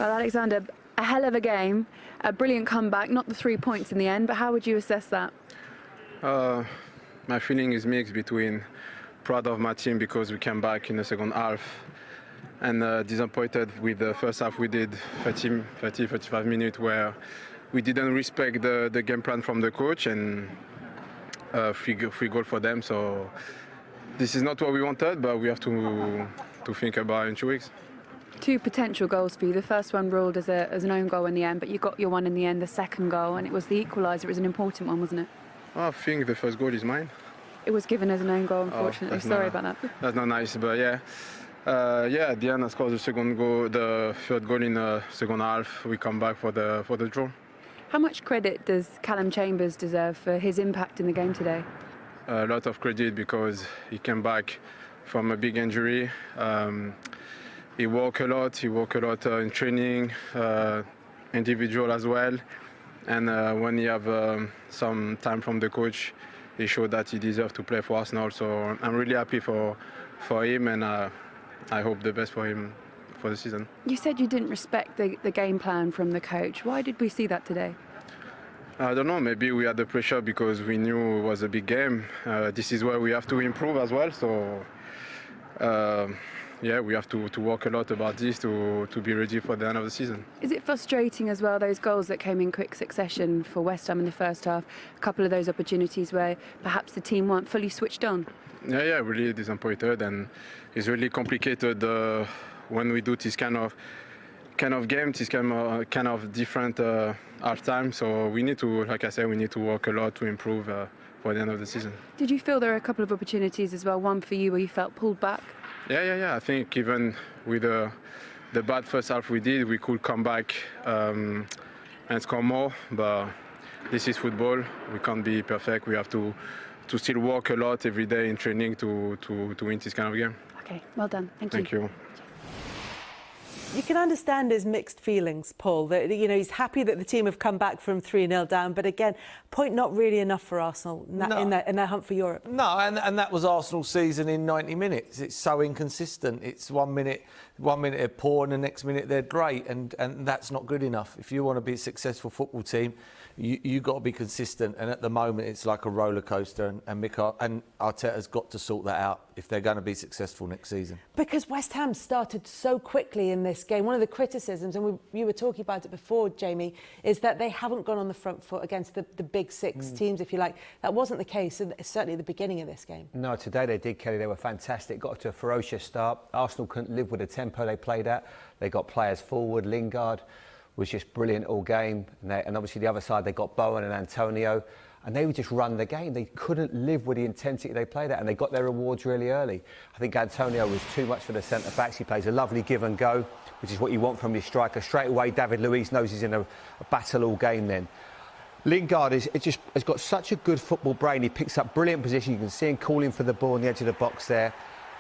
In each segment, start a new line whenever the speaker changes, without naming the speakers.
Well, Alexander, a hell of a game, a brilliant comeback, not the 3 points in the end, but how would you assess that?
My feeling is mixed between proud of my team because we came back in the second half and disappointed with the first half. We did 35 minutes where we didn't respect the game plan from the coach and free goal for them. So this is not what we wanted, but we have to think about it in 2 weeks.
2 potential goals for you. The first one ruled as an own goal in the end, but you got your one in the end, the second goal, and it was the equaliser. It was an important one, wasn't it?
I think the first goal is mine.
It was given as an own goal, unfortunately. Sorry about that.
That's not nice, but yeah. At the end, I scored the third goal in the second half. We come back for the draw.
How much credit does Callum Chambers deserve for his impact in the game today?
A lot of credit because he came back from a big injury. He worked a lot. He worked a lot in training, individual as well. And when he have some time from the coach, he showed that he deserves to play for Arsenal. So I'm really happy for him, and I hope the best for him for the season.
You said you didn't respect the game plan from the coach. Why did we see that today?
I don't know, maybe we had the pressure because we knew it was a big game. This is where we have to improve as well. So we have to work a lot about this to be ready for the end of the season.
Is it frustrating as well, those goals that came in quick succession for Westham in the first half, a couple of those opportunities where perhaps the team weren't fully switched on?
Yeah, really disappointed, and it's really complicated when we do this kind of games, this kind of different half time. So we need to, like I said, we need to work a lot to improve for the end of the season.
Did you feel there were a couple of opportunities as well, one for you where you felt pulled back?
Yeah. I think even with the bad first half we did, we could come back and score more. But this is football. We can't be perfect. We have to still work a lot every day in training to win this kind of game.
Okay, well done.
Thank you.
You can understand his mixed feelings, Paul. That, you know, he's happy that the team have come back from 3-0 down, but again, point not really enough for Arsenal in their hunt for Europe.
No, and that was Arsenal's season in 90 minutes. It's so inconsistent. It's 1 minute they're poor and the next minute they're great, and that's not good enough. If you want to be a successful football team, you got to be consistent. And at the moment, it's like a roller coaster, and Arteta's got to sort that out if they're going to be successful next season.
Because West Ham started so quickly in this game. One of the criticisms, and you were talking about it before, Jamie, is that they haven't gone on the front foot against the big six teams, if you like. That wasn't the case, certainly at the beginning of this game.
No, today they did, Kelly. They were fantastic. Got to a ferocious start. Arsenal couldn't live with the tempo they played at. They got players forward. Lingard was just brilliant all game. And obviously the other side, they got Bowen and Antonio. And they would just run the game. They couldn't live with the intensity they played at, and they got their rewards really early. I think Antonio was too much for the centre-backs. He plays a lovely give and go, which is what you want from your striker. Straight away, David Luiz knows he's in a battle all game then. Lingard has got such a good football brain. He picks up brilliant position. You can see him calling for the ball on the edge of the box there.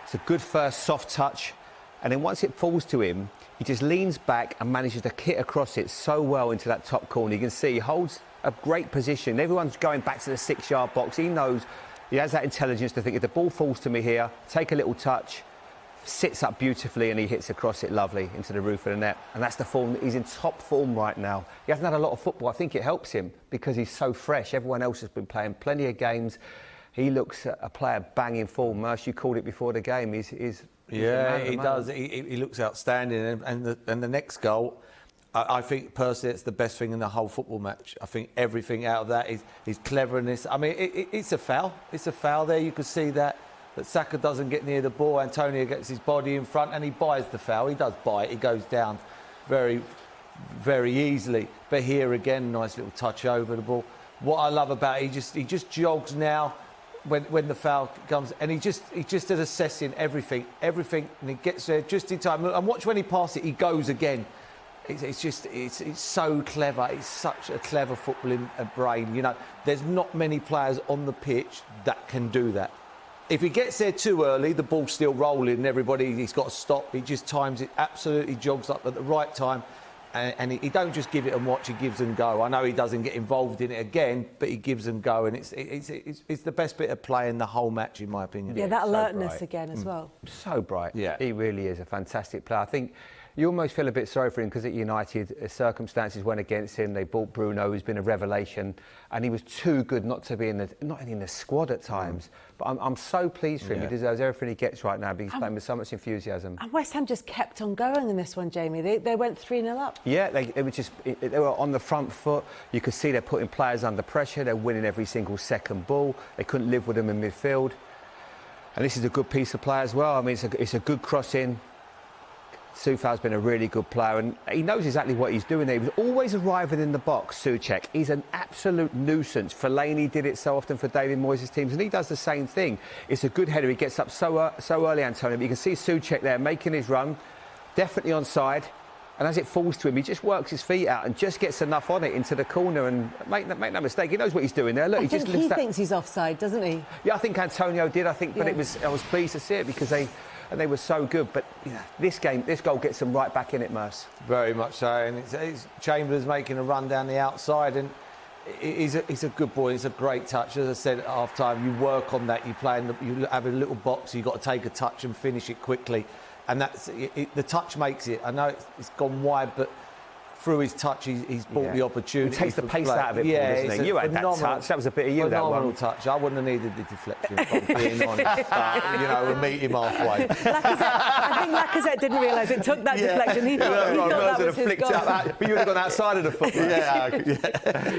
It's a good first soft touch. And then once it falls to him, he just leans back and manages to kit across it so well into that top corner. You can see he holds a great position. Everyone's going back to the 6-yard box. He knows, he has that intelligence to think, if the ball falls to me here, take a little touch, sits up beautifully, and he hits across it lovely into the roof of the net. And that's the form. He's in top form right now. He hasn't had a lot of football. I think it helps him because he's so fresh. Everyone else has been playing plenty of games. He looks a player banging form. Mersh, you called it before the game.
Yeah, he does. He looks outstanding. And the next goal, I think personally it's the best thing in the whole football match. I think everything out of that is his cleverness. I mean, it's a foul. It's a foul there. You can see that Saka doesn't get near the ball. Antonio gets his body in front and he buys the foul. He does buy it. He goes down very, very easily. But here again, nice little touch over the ball. What I love about it, he just jogs now when the foul comes, and he just is assessing everything, and he gets there just in time. And watch when he passes it, he goes again. It's so clever. It's such a clever footballing brain. You know, there's not many players on the pitch that can do that. If he gets there too early, the ball's still rolling and he's got to stop. He just times it, absolutely jogs up at the right time. And he don't just give it and watch, he gives and go. I know he doesn't get involved in it again, but he gives and go. And it's the best bit of play in the whole match, in my opinion.
Yeah, that
so
alertness
bright.
again as well.
So bright.
Yeah.
He really is a fantastic player. I think you almost feel a bit sorry for him because at United, circumstances went against him. They bought Bruno, who's been a revelation, and he was too good not to be not in the squad at times. But I'm so pleased for him. He deserves everything he gets right now. He's playing with so much enthusiasm.
And West Ham just kept on going in this one, Jamie. They went 3-0 up.
Yeah, they were on the front foot. You could see they're putting players under pressure. They're winning every single second ball. They couldn't live with them in midfield. And this is a good piece of play as well. I mean, it's a good cross in. Soufa's been a really good player, and he knows exactly what he's doing there. He was always arriving in the box, Souček. He's an absolute nuisance. Fellaini did it so often for David Moyes' teams, and he does the same thing. It's a good header. He gets up so early, Antonio. But you can see Souček there making his run, definitely onside. And as it falls to him, he just works his feet out and just gets enough on it into the corner. And make no mistake, he knows what he's doing there. Look,
I think he thinks he's offside, doesn't he?
Yeah, I think Antonio did. But I was pleased to see it because they were so good. But this goal gets them right back in it, Merce.
Very much so. And it's Chambers making a run down the outside, and he's a good boy. It's a great touch. As I said at half time, you work on that. You have a little box. You've got to take a touch and finish it quickly. And that's the touch makes it. I know it's gone wide, but through his touch, he's brought the opportunity.
It takes the pace out of it, Paul, doesn't it? You had that touch. That was a bit of you, that one.
Phenomenal touch. I wouldn't have needed the deflection, if I'm being honest. But, we'll meet him halfway.
I think Lacazette didn't realise it took that deflection. He thought that was his goal.
But you would have gone outside of the football.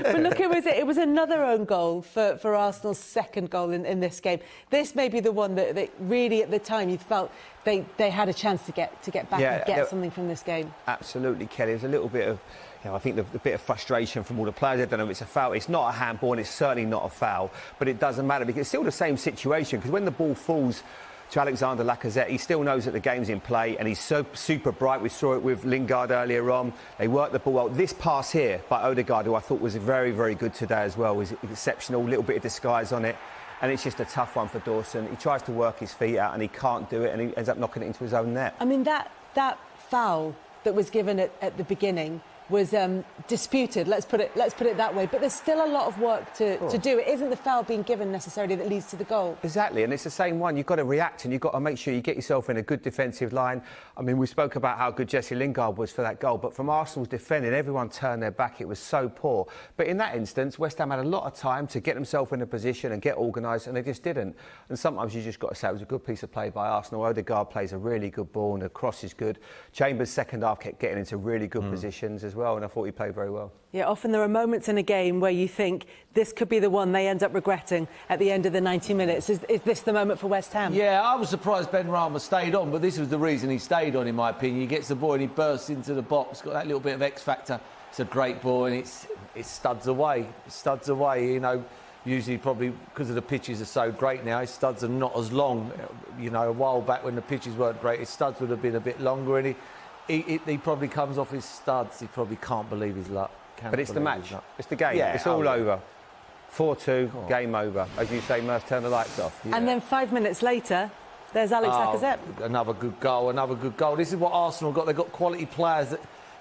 But look, it was another own goal for Arsenal's second goal in this game. This may be the one that really, at the time, you felt they had a chance to get back and get something from this game.
Absolutely, Kelly. There's a little bit of, I think the bit of frustration from all the players. I don't know if it's a foul. It's not a handball, and it's certainly not a foul. But it doesn't matter because it's still the same situation. Because when the ball falls to Alexander Lacazette, he still knows that the game's in play, and he's so super bright. We saw it with Lingard earlier on. They worked the ball well. This pass here by Odegaard, who I thought was very, very good today as well, was exceptional. A little bit of disguise on it. And it's just a tough one for Dawson. He tries to work his feet out and he can't do it, and he ends up knocking it into his own net.
I mean, that foul that was given at the beginning was disputed. Let's put it that way. But there's still a lot of work to do. It isn't the foul being given necessarily that leads to the goal.
Exactly, and it's the same one. You've got to react and you've got to make sure you get yourself in a good defensive line. I mean, we spoke about how good Jesse Lingard was for that goal, but from Arsenal's defending, everyone turned their back. It was so poor. But in that instance, West Ham had a lot of time to get themselves in a position and get organised, and they just didn't. And sometimes you just got to say it was a good piece of play by Arsenal. Odegaard plays a really good ball and the cross is good. Chambers' second half kept getting into really good positions as well, and I thought he played very well.
Yeah, often there are moments in a game where you think this could be the one they end up regretting at the end of the 90 minutes. Is this the moment for West Ham?
Yeah, I was surprised Ben Rama stayed on, but this was the reason he stayed on, in my opinion. He gets the ball and he bursts into the box, got that little bit of X factor. It's a great ball and it studs away. It studs away, usually probably because of the pitches are so great now, his studs are not as long. A while back when the pitches weren't great, his studs would have been a bit longer, and he probably comes off his studs. He probably can't believe his luck.
But it's the match. It's the game. Yeah, it's all over. 4-2, game over. As you say, Merce, turn the lights off.
Yeah. And then 5 minutes later, there's Alex Lacazette.
Another good goal, another good goal. This is what Arsenal got. They've got quality players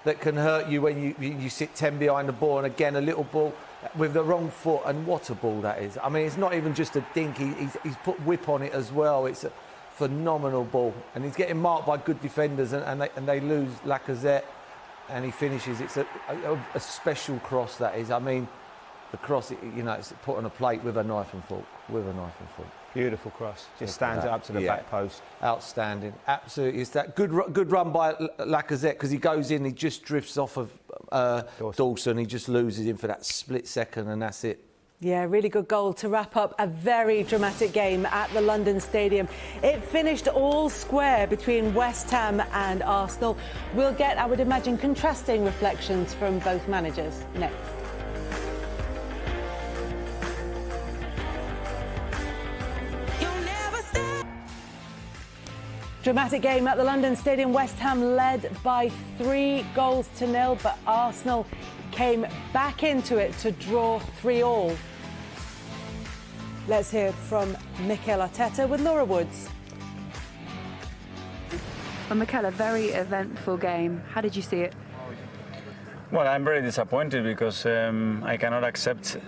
that can hurt you when you sit 10 behind the ball. And again, a little ball with the wrong foot. And what a ball that is. I mean, it's not even just a dink. He's put whip on it as well. It's a phenomenal ball. And he's getting marked by good defenders. And they lose Lacazette. And he finishes. It's a special cross, that is. I mean, the cross, it's put on a plate with a knife and fork.
Beautiful cross. Just stands it up to the back post.
Outstanding. Absolutely. It's that good run by Lacazette, because he goes in, he just drifts off of Dawson. He just loses him for that split second, and that's it.
Yeah, really good goal to wrap up a very dramatic game at the London Stadium. It finished all square between West Ham and Arsenal. We'll get, I would imagine, contrasting reflections from both managers next. Dramatic game at the London Stadium. West Ham led by 3-0, but Arsenal came back into it to draw 3-3. Let's hear from Mikel Arteta with Laura Woods.
Well, Mikel, a very eventful game. How did you see it?
Well, I'm very disappointed because I cannot accept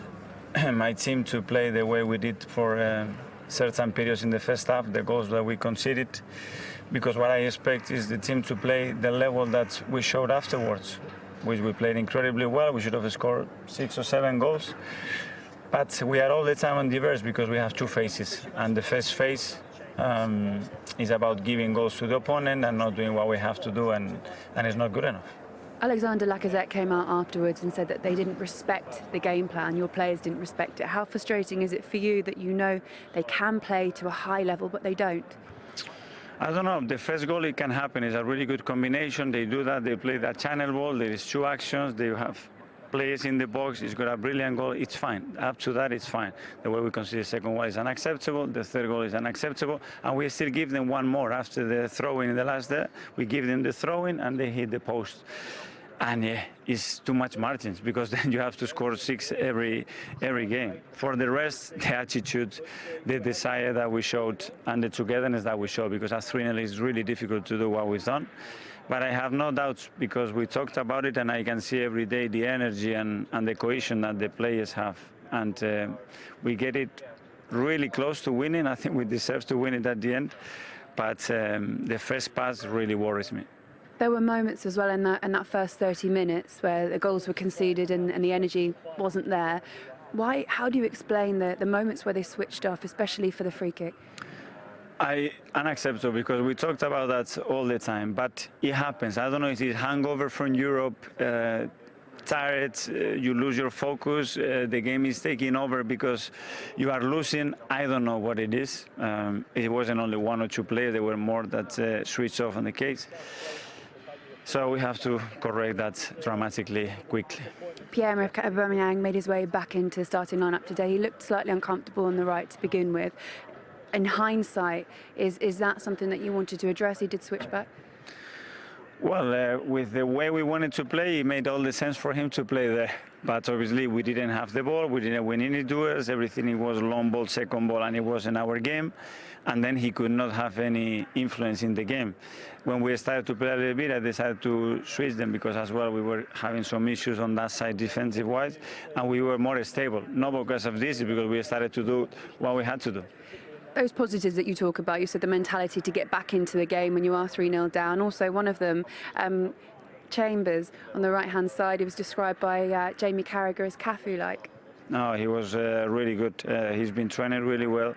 my team to play the way we did for certain periods in the first half, the goals that we conceded, because what I expect is the team to play the level that we showed afterwards, which we played incredibly well. We should have scored 6 or 7 goals. But we are all the time on the verge because we have 2 phases. And the first phase is about giving goals to the opponent and not doing what we have to do, and it's not good enough.
Alexander Lacazette came out afterwards and said that they didn't respect the game plan, your players didn't respect it. How frustrating is it for you that you know they can play to a high level but they don't?
I don't know. The first goal, it can happen. It's a really good combination. They do that. They play that channel ball. There is 2 actions. They have players in the box. It's got a brilliant goal. It's fine. Up to that, it's fine. The way we consider the second one is unacceptable. The third goal is unacceptable. And we still give them one more after the throw-in in the last there. We give them the throw-in and they hit the post. And yeah, it's too much margins because then you have to score 6 every game. For the rest, the attitude, the desire that we showed and the togetherness that we showed, because as 3-0 it's really difficult to do what we've done. But I have no doubts because we talked about it and I can see every day the energy and the cohesion that the players have. And we get it really close to winning. I think we deserve to win it at the end. But the first pass really worries me.
There were moments as well in that first 30 minutes where the goals were conceded and the energy wasn't there. How do you explain the moments where they switched off, especially for the free kick?
Unacceptable, because we talked about that all the time, but it happens. I don't know if it's hangover from Europe, tired, you lose your focus, the game is taking over because you are losing. I don't know what it is. It wasn't only 1 or 2 players, there were more that switched off on the case. So we have to correct that dramatically, quickly.
Pierre-Emerick Aubameyang made his way back into the starting lineup today. He looked slightly uncomfortable on the right to begin with. In hindsight, is that something that you wanted to address? He did switch back?
Well, with the way we wanted to play, it made all the sense for him to play there. But obviously, we didn't have the ball. We didn't win any duels. Everything, it was long ball, second ball, and it wasn't our game. And then he could not have any influence in the game. When we started to play a little bit, I decided to switch them because as well we were having some issues on that side defensive-wise, and we were more stable. Not because of this, because we started to do what we had to do.
Those positives that you talk about, you said the mentality to get back into the game when you are 3-0 down. Also, one of them, Chambers, on the right-hand side, he was described by Jamie Carragher as Cafu-like.
No, he was really good. He's been training really well.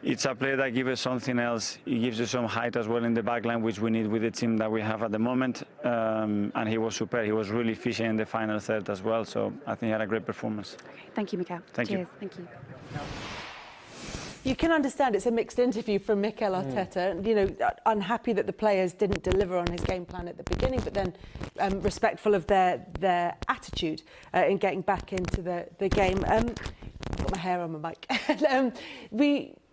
It's a player that gives us something else. He gives us some height as well in the back line, which we need with the team that we have at the moment. And he was super. He was really efficient in the final third as well. So I think he had a great performance.
Okay. Thank you, Mikel.
Thank you.
Thank you.
You can understand it's a mixed interview from Mikel Arteta. You know, unhappy that the players didn't deliver on his game plan at the beginning, but then respectful of their attitude in getting back into the game. I've got my hair on my mic.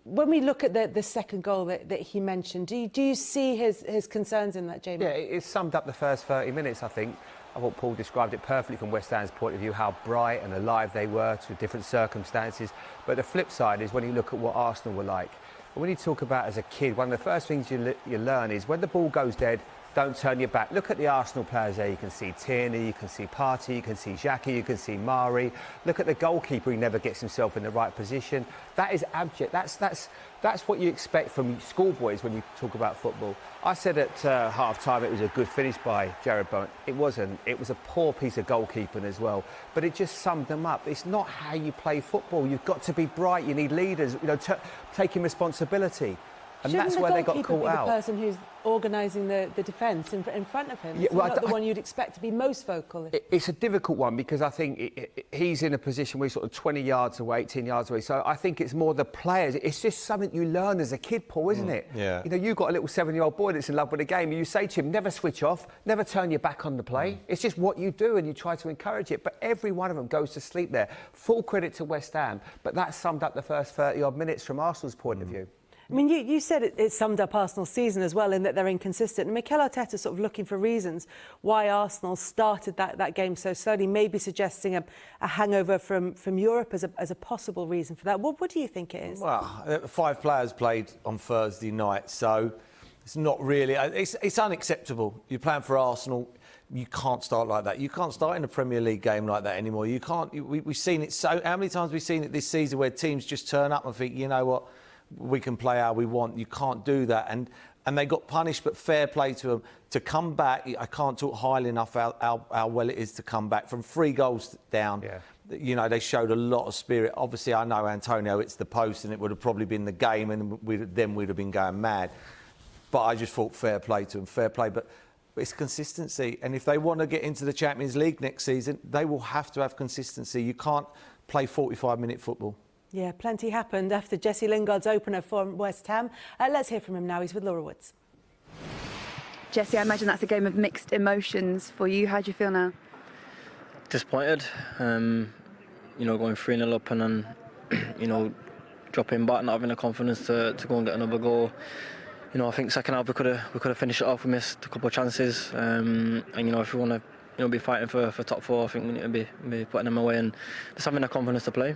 When we look at the second goal that he mentioned, do you see his concerns in that, Jamie?
Yeah, it summed up the first 30 minutes, I think. I thought Paul described it perfectly from West Ham's point of view, how bright and alive they were to different circumstances. But the flip side is when you look at what Arsenal were like. When you talk about as a kid, one of the first things you learn is when the ball goes dead, don't turn your back. Look at the Arsenal players there. You can see Tierney, you can see Partey, you can see Xhaka, you can see Mari. Look at the goalkeeper, he never gets himself in the right position. That is abject. That's what you expect from schoolboys when you talk about football. I said at half-time it was a good finish by Jarrod Bowen. It wasn't. It was a poor piece of goalkeeping as well. But it just summed them up. It's not how you play football. You've got to be bright. You need leaders, you know, taking responsibility. And
Shouldn't
that's where they got caught out.
The person who's organising the defence in front of him, not the one you'd expect to be most vocal.
It's a difficult one because I think he's in a position where he's sort of 20 yards away, 18 yards away. So I think it's more the players. It's just something you learn as a kid, Paul, isn't it?
Yeah.
You know, you've got a little 7-year-old boy that's in love with the game, and you say to him, never switch off, never turn your back on the play. It's just what you do, and you try to encourage it. But every one of them goes to sleep there. Full credit to West Ham, but that summed up the first 30-odd minutes from Arsenal's point of view.
I mean, you said it summed up Arsenal's season as well in that they're inconsistent. And Mikel Arteta sort of looking for reasons why Arsenal started that game so slowly, maybe suggesting a hangover from Europe as a possible reason for that. What do you think it is?
Well, 5 players played on Thursday night, so It's not really. It's unacceptable. You're playing for Arsenal. You can't start like that. You can't start in a Premier League game like that anymore. You can't. We've seen it so. How many times have we seen it this season where teams just turn up and think, you know what, we can play how we want. You can't do that. And they got punished, but fair play to them. To come back, I can't talk highly enough how well it is to come back from 3 goals down.
Yeah.
You know, they showed a lot of spirit. Obviously, I know, Antonio, it's the post and it would have probably been the game and we'd have been going mad. But I just thought fair play to them, fair play. But it's consistency. And if they want to get into the Champions League next season, they will have to have consistency. You can't play 45-minute football.
Yeah, plenty happened after Jesse Lingard's opener for West Ham. Let's hear from him now. He's with Laura Woods.
Jesse, I imagine that's a game of mixed emotions for you. How do you feel now?
Disappointed, you know, going 3-0 up and then, you know, dropping back, not having the confidence to go and get another goal. You know, I think second half we could have finished it off. We missed a couple of chances, and you know, if we want to, you know, be fighting for top 4, I think we need to be putting them away and just having the confidence to play.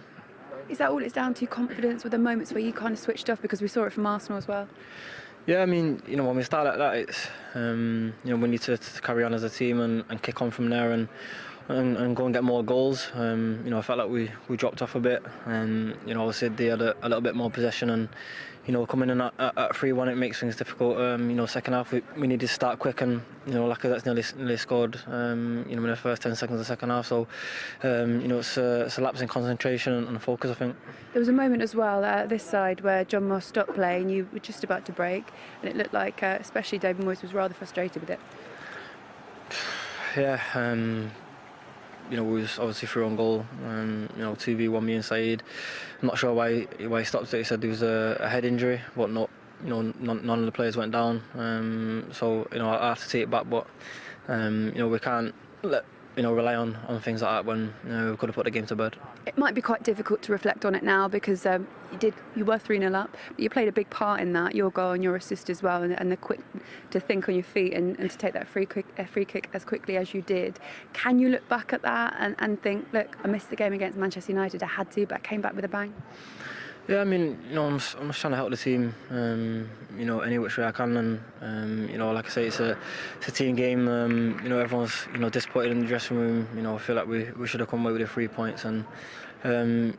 Is that all it's down to, confidence, with the moments where you kind of switched off, because we saw it from Arsenal as well?
Yeah, I mean, you know, when we start like that, it's you know, we need to carry on as a team and kick on from there and go and get more goals. You know, I felt like we dropped off a bit, and you know, obviously they had a little bit more possession, and you know, coming in at 3-1, it makes things difficult. You know, second half we needed to start quick, and you know, that's nearly scored. You know, in the first 10 seconds of the second half. So you know, it's a lapse in concentration and focus, I think.
There was a moment as well this side where John Moss stopped playing. You were just about to break, and it looked like, especially David Moyes was rather frustrated with it.
Yeah. You know, we was obviously through on goal. You know, 2v1 me and Saeed. I'm not sure why he stopped it. He said there was a head injury, but not. You know, none of the players went down. So you know, I have to take it back. But you know, we can't rely on things like that when we could have put the game to bed.
It might be quite difficult to reflect on it now because you were 3-0 up, but you played a big part in that, your goal and your assist as well, and the quick to think on your feet and to take that free kick as quickly as you did. Can you look back at that and think, look, I missed the game against Manchester United, I had to, but I came back with a bang?
Yeah, I mean, you know, I'm just trying to help the team, you know, any which way I can, and you know, like I say, it's a team game. You know, everyone's, you know, disappointed in the dressing room. You know, I feel like we should have come away with the 3 points, and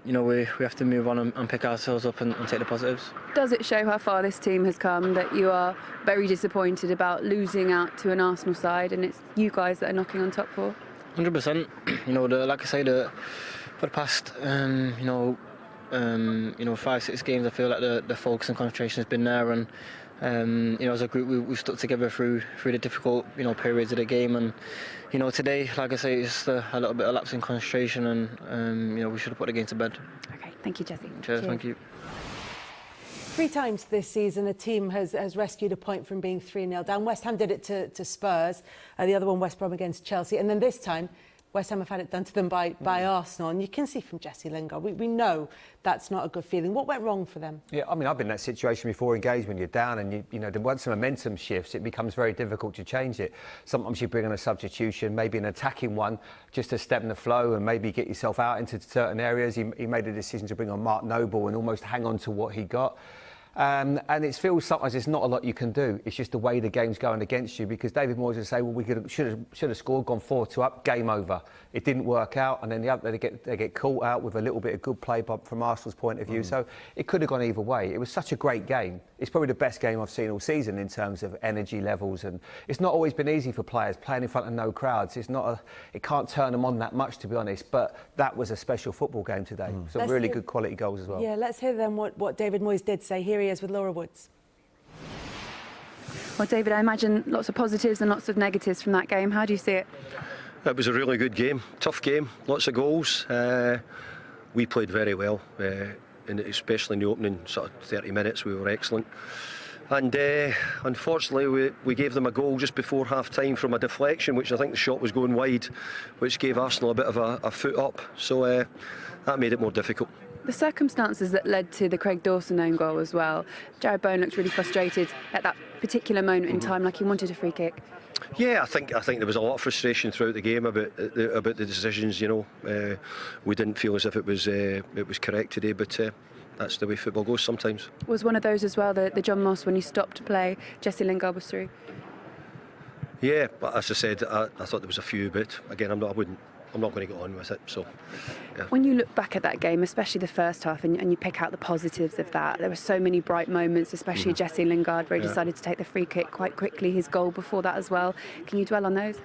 you know, we have to move on and pick ourselves up and take the positives. Does it show how far this team has come that you are very disappointed about losing out to an Arsenal side, and it's you guys that are knocking on top 4? 100%. You know, like I say, for the past, you know, 5-6 games, I feel like the focus and concentration has been there, and you know, as a group we've stuck together through the difficult, you know, periods of the game, and you know, today, like I say, it's a little bit of lapse in concentration, and you know, we should have put the game to bed. Okay, thank you, Jesse. Cheers. Thank you.
3 times this season a team has rescued a point from being 3-0 down. West Ham did it to Spurs, the other one West Brom against Chelsea, and then this time West Ham have had it done to them by Arsenal, and you can see from Jesse Lingard, we know that's not a good feeling. What went wrong for them? Yeah,
I mean, I've been in that situation before, engaged when you're down, and you know, once the momentum shifts, it becomes very difficult to change it. Sometimes you bring in a substitution, maybe an attacking one, just to stem the flow and maybe get yourself out into certain areas. He made a decision to bring on Mark Noble and almost hang on to what he got. And it feels sometimes there's not a lot you can do. It's just the way the game's going against you, because David Moyes would say, well, we should have scored, gone 4-2 up, game over. It didn't work out, and then they get caught out with a little bit of good play from Arsenal's point of view. So it could have gone either way. It was such a great game. It's probably the best game I've seen all season in terms of energy levels, and it's not always been easy for players playing in front of no crowds. It can't turn them on that much, to be honest. But that was a special football game today. Some really good quality goals as well.
Yeah, let's hear then what David Moyes did say. Here he is with Laura Woods.
Well, David, I imagine lots of positives and lots of negatives from that game. How do you see it?
It was a really good game, tough game, lots of goals. We played very well, and especially in the opening sort of 30 minutes, we were excellent. And unfortunately, we gave them a goal just before half-time from a deflection, which I think the shot was going wide, which gave Arsenal a bit of a foot up. So that made it more difficult.
The circumstances that led to the Craig Dawson own goal as well. Jared Bowen looked really frustrated at that particular moment in time, like he wanted a free kick.
Yeah, I think there was a lot of frustration throughout the game about the decisions. You know, we didn't feel as if it was correct today, but that's the way football goes sometimes.
Was one of those as well, the John Moss, when he stopped play, Jesse Lingard was through?
Yeah, but as I said, I thought there was a few, but again, I'm not going to get on with it. So, yeah.
When you look back at that game, especially the first half, and you pick out the positives of that, there were so many bright moments, especially Jesse Lingard, where he decided to take the free kick quite quickly, his goal before that as well. Can you dwell on those?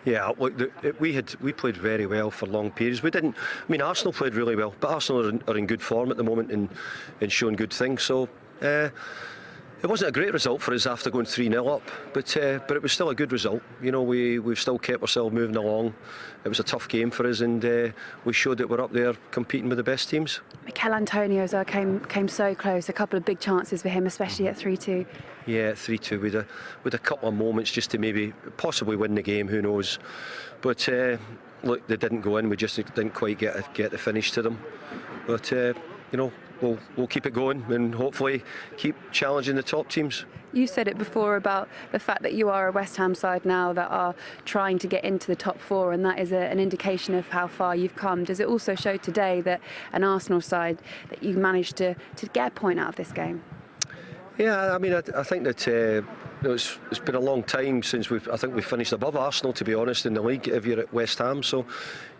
Yeah, look, we played very well for long periods. We didn't. I mean, Arsenal played really well, but Arsenal are in good form at the moment and showing good things. So it wasn't a great result for us after going 3-0 up, but it was still a good result. You know, we've still kept ourselves moving along. It was a tough game for us, and we showed that we're up there competing with the best teams.
Mikel Antonio as well came so close. A couple of big chances for him, especially at 3-2.
Yeah, 3-2 with a couple of moments just to maybe possibly win the game. Who knows? But look, they didn't go in. We just didn't quite get the finish to them. But you know, we'll keep it going and hopefully keep challenging the top teams.
You said it before about the fact that you are a West Ham side now that are trying to get into the top four, and that is an indication of how far you've come. Does it also show today that an Arsenal side that you managed to get a point out of this game?
Yeah, I mean, I think that it's been a long time since we've finished above Arsenal, to be honest, in the league if you're at West Ham. So,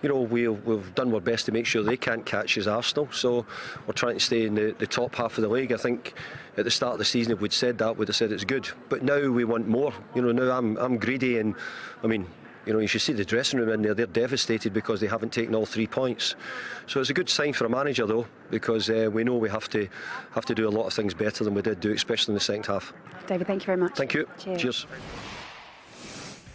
you know, we've done our best to make sure they can't catch us, Arsenal. So we're trying to stay in the top half of the league. I think at the start of the season, if we'd said that, we'd have said it's good. But now we want more. You know, now I'm greedy, and I mean, you know, you should see the dressing room in there. They're devastated because they haven't taken all 3 points. So it's a good sign for a manager, though, because we know we have to do a lot of things better than we did do, especially in the second half.
David, thank you very much.
Thank you.
Cheers.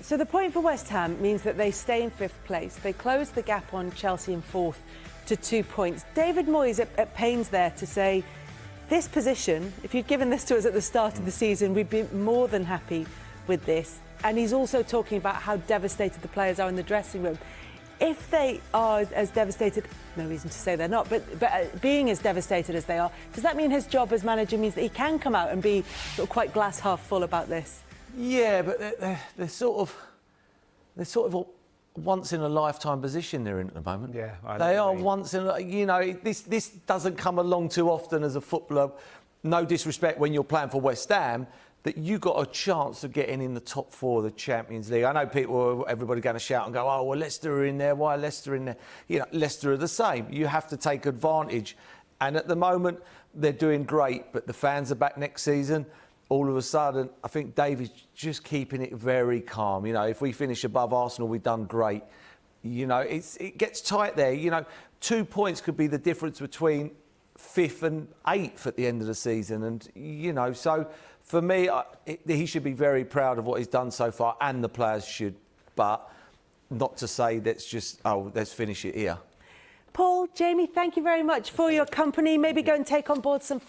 So the point for West Ham means that they stay in 5th place. They close the gap on Chelsea in 4th to 2 points. David Moyes at pains there to say, this position, if you'd given this to us at the start of the season, we'd be more than happy with this. And he's also talking about how devastated the players are in the dressing room. If they are as devastated, no reason to say they're not, but being as devastated as they are, does that mean his job as manager means that he can come out and be sort of quite glass half full about this? Yeah, but they're sort of a once in a lifetime position they're in at the moment.
Yeah,
they are once in. You know, this doesn't come along too often as a footballer. No disrespect when you're playing for West Ham, that you got a chance of getting in the top 4 of the Champions League. I know everybody going to shout and go, oh, well, Leicester are in there. Why Leicester in there? You know, Leicester are the same. You have to take advantage. And at the moment, they're doing great, but the fans are back next season. All of a sudden, I think David's just keeping it very calm. You know, if we finish above Arsenal, we've done great. You know, it gets tight there. You know, 2 points could be the difference between 5th and 8th at the end of the season. And, you know, so for me, he should be very proud of what he's done so far, and the players should. But not to say let's finish it here. Paul, Jamie, thank you very much for your company. Maybe go and take on board some